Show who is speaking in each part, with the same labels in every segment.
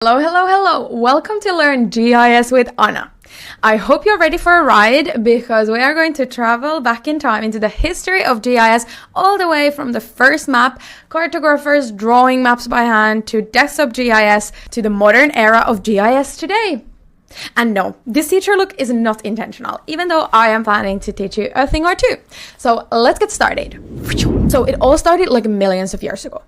Speaker 1: Hello, hello, hello. Welcome to Learn GIS with Anna. I hope you're ready for a ride because we are going to travel back in time into the history of GIS all the way from the first map, cartographers drawing maps by hand, to desktop GIS, to the modern era of GIS today. And no, this teacher look is not intentional, even though I am planning to teach you a thing or two. So let's get started. So it all started like millions of years ago.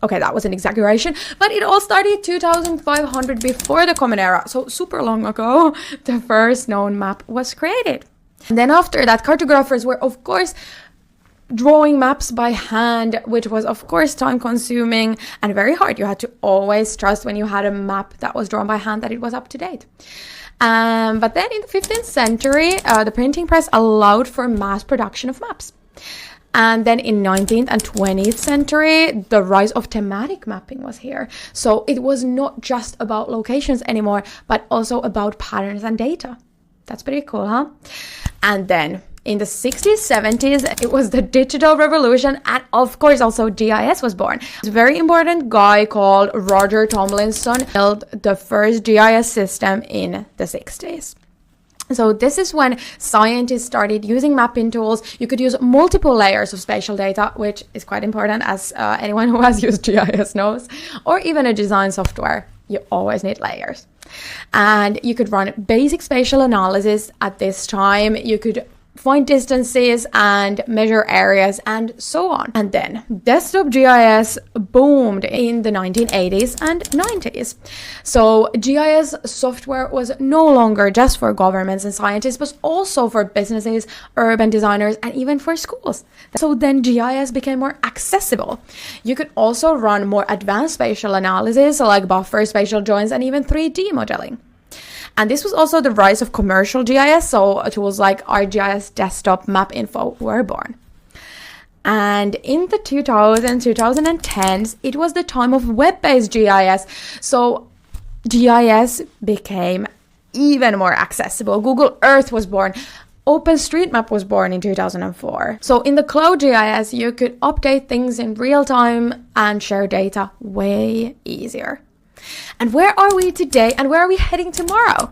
Speaker 1: Okay, that was an exaggeration, but it all started 2500 before the Common Era, so super long ago, the first known map was created. And then after that, cartographers were, of course, drawing maps by hand, which was, of course, time-consuming and very hard. You had to always trust when you had a map that was drawn by hand that it was up to date. But then in the 15th century, the printing press allowed for mass production of maps. And then in 19th and 20th century, the rise of thematic mapping was here. So it was not just about locations anymore, but also about patterns and data. That's pretty cool, huh? And then in the 60s, 70s, it was the digital revolution. And of course, also GIS was born. A very important guy called Roger Tomlinson built the first GIS system in the 60s. So this is when scientists started using mapping tools. You could use multiple layers of spatial data, which is quite important, as anyone who has used GIS knows, or even a design software. You always need layers. And you could run basic spatial analysis at this time. You could find distances and measure areas and so on. And then desktop GIS boomed in the 1980s and 90s. So GIS software was no longer just for governments and scientists, but also for businesses, urban designers, and even for schools. So then GIS became more accessible. You could also run more advanced spatial analysis like buffer, spatial joins, and even 3D modeling. And this was also the rise of commercial GIS, so tools like ArcGIS, Desktop, Map Info were born. And in the 2010s, it was the time of web-based GIS, so GIS became even more accessible. Google Earth was born. OpenStreetMap was born in 2004. So in the cloud GIS, you could update things in real time and share data way easier. And where are we today and where are we heading tomorrow?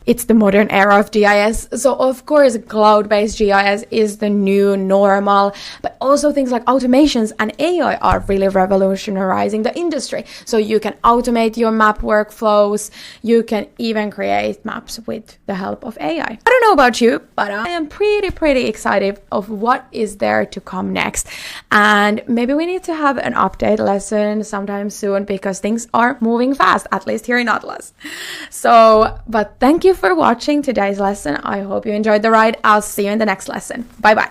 Speaker 1: It's the modern era of GIS. So of course, cloud-based GIS is the new normal, but also things like automations and AI are really revolutionizing the industry. So you can automate your map workflows. You can even create maps with the help of AI. I don't know about you, but I am pretty excited of what is there to come next. And maybe we need to have an update lesson sometime soon because things are moving fast, at least here in Atlas. So, but thank you for watching today's lesson. I hope you enjoyed the ride. I'll see you in the next lesson. Bye bye.